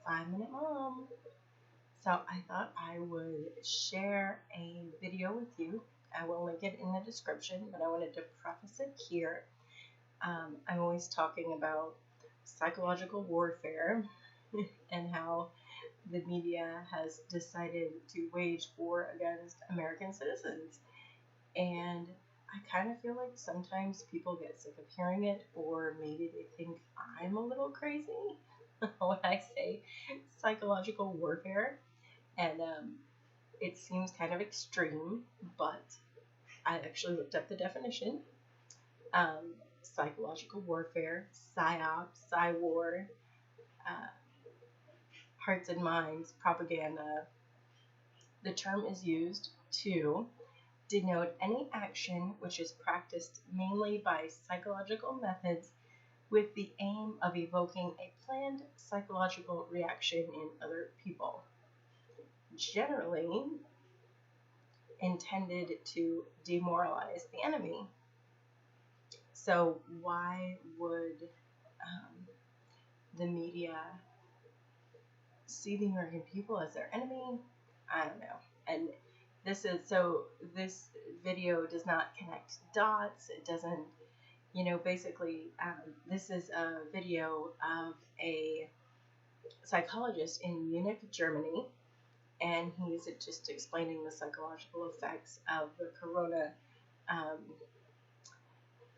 5-Minute Mom. So I thought I would share a video with you. I will link it in the description, but I wanted to preface it here. I'm always talking about psychological warfare and how the media has decided to wage war against American citizens. And I kind of feel like sometimes people get sick of hearing it, or maybe they think I'm a little crazy when I say psychological warfare. And it seems kind of extreme, but I actually looked up the definition. Psychological warfare, psyop, psywar, hearts and minds, propaganda. The term is used to denote any action which is practiced mainly by psychological methods with the aim of evoking a planned psychological reaction in other people, generally intended to demoralize the enemy. So why would the media see the American people as their enemy? I don't know. And this video does not connect dots. It doesn't, basically, this is a video of a psychologist in Munich, Germany, and he's just explaining the psychological effects of the corona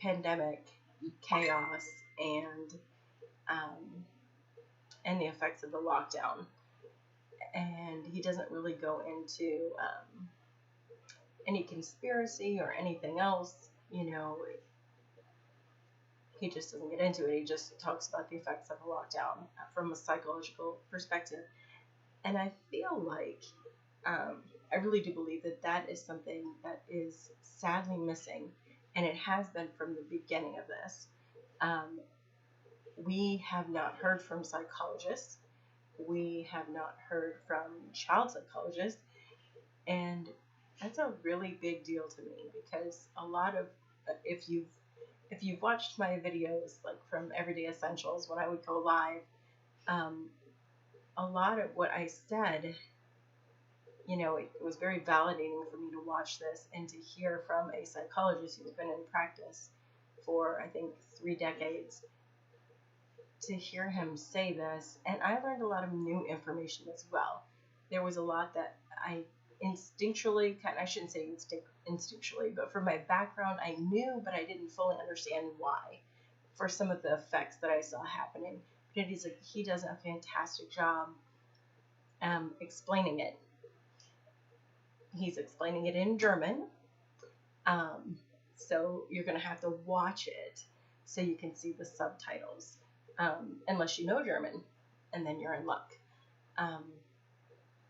pandemic chaos and the effects of the lockdown. And he doesn't really go into any conspiracy or anything else. He just doesn't get into it. He just talks about the effects of a lockdown from a psychological perspective. And I feel like, I really do believe that that is something that is sadly missing, and it has been from the beginning of this. We have not heard from psychologists. We have not heard from child psychologists, and that's a really big deal to me, because a lot of, if you've watched my videos, like from Everyday Essentials, when I would go live, a lot of what I said, it was very validating for me to watch this and to hear from a psychologist who's been in practice for, I think, 3 decades, to hear him say this. And I learned a lot of new information as well. There was a lot that I instinctually, I shouldn't say instinctually, but from my background, I knew, but I didn't fully understand why, for some of the effects that I saw happening. But he does a fantastic job explaining it. He's explaining it in German, so you're going to have to watch it so you can see the subtitles, unless you know German, and then you're in luck.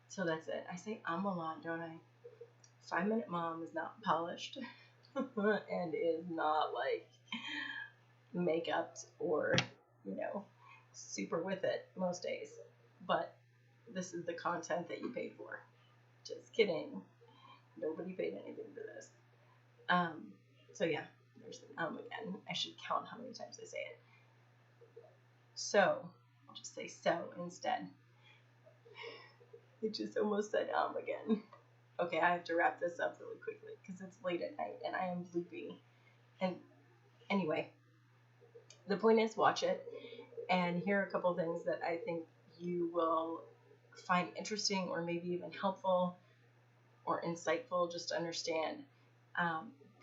So that's it. I say a lot, don't I? 5-Minute Mom is not polished and is not like makeup or, super with it most days. But this is the content that you paid for. Just kidding. Nobody paid anything for this. So yeah, there's the again. I should count how many times I say it. So, I'll just say so instead. It just almost said again. Okay, I have to wrap this up really quickly because it's late at night and I am loopy. And anyway, the point is, watch it, and here are a couple things that I think you will find interesting, or maybe even helpful or insightful, just to understand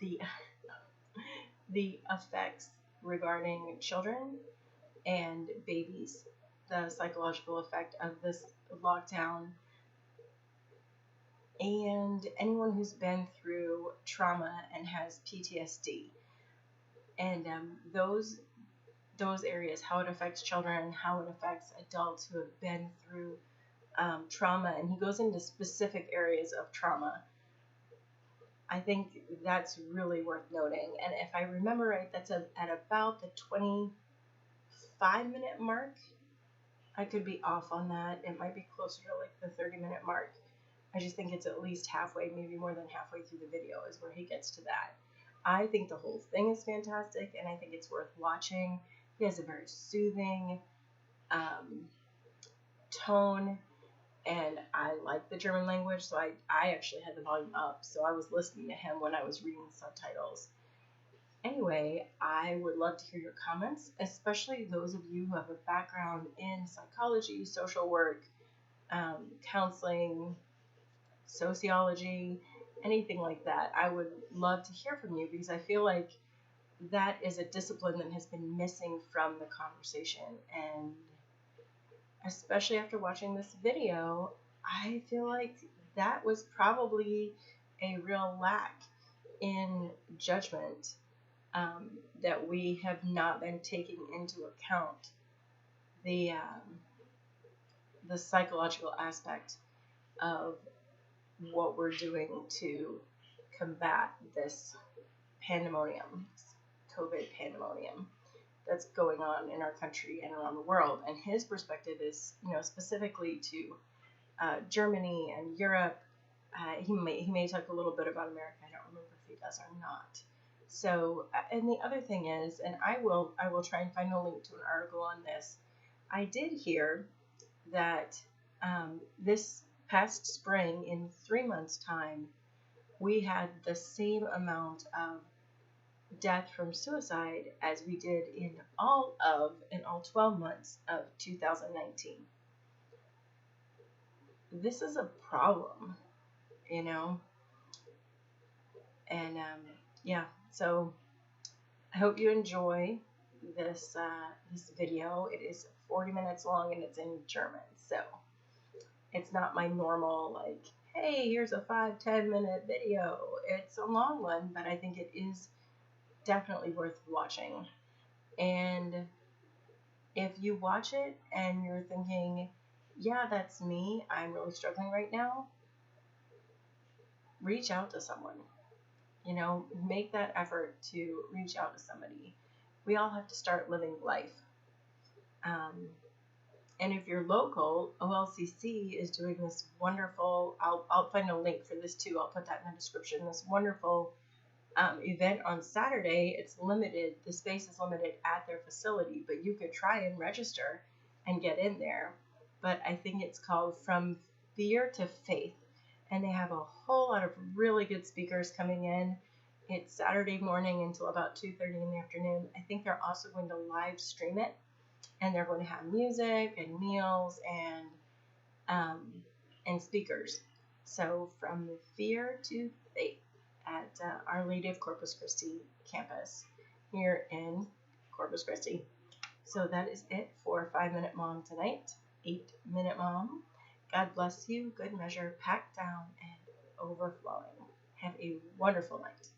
the effects regarding children and babies, the psychological effect of this lockdown, and anyone who's been through trauma and has PTSD, and those areas, how it affects children, how it affects adults who have been through trauma, and he goes into specific areas of trauma. I think that's really worth noting, and if I remember right, that's at about the 25-minute mark. I could be off on that. It might be closer to like the 30-minute mark. I just think it's at least halfway, maybe more than halfway through the video is where he gets to that. I think the whole thing is fantastic, and I think it's worth watching. He has a very soothing tone, and I like the German language, so I actually had the volume up, so I was listening to him when I was reading subtitles. Anyway, I would love to hear your comments, especially those of you who have a background in psychology, social work, counseling, sociology, anything like that. I would love to hear from you because I feel like that is a discipline that has been missing from the conversation. And especially after watching this video, I feel like that was probably a real lack in judgment, that we have not been taking into account the psychological aspect of what we're doing to combat this pandemonium, COVID pandemonium that's going on in our country and around the world. And his perspective is, specifically to Germany and Europe. He may talk a little bit about America. I don't remember if he does or not. So, and the other thing is, and I will try and find a link to an article on this. I did hear that this past spring, in 3 months' time, we had the same amount of death from suicide as we did in all 12 months of 2019. This is a problem, and yeah. So I hope you enjoy this video. It is 40 minutes long and it's in German, so it's not my normal, like, hey, here's a 5-10 minute video. It's a long one, but I think it is definitely worth watching. And if you watch it and you're thinking, yeah, that's me, I'm really struggling right now, reach out to someone. Make that effort to reach out to somebody. We all have to start living life. And if you're local, OLCC is doing this wonderful, I'll find a link for this too, I'll put that in the description, this wonderful event on Saturday. It's limited, the space is limited at their facility, but you could try and register and get in there. But I think it's called From Fear to Faith, and they have a whole lot of really good speakers coming in. It's Saturday morning until about 2:30 in the afternoon. I think they're also going to live stream it, and they're going to have music and meals and speakers. So From Fear to Faith at Our Lady of Corpus Christi campus here in Corpus Christi. So that is it for 5-Minute Mom tonight. 8-Minute Mom. God bless you. Good measure, packed down and overflowing. Have a wonderful night.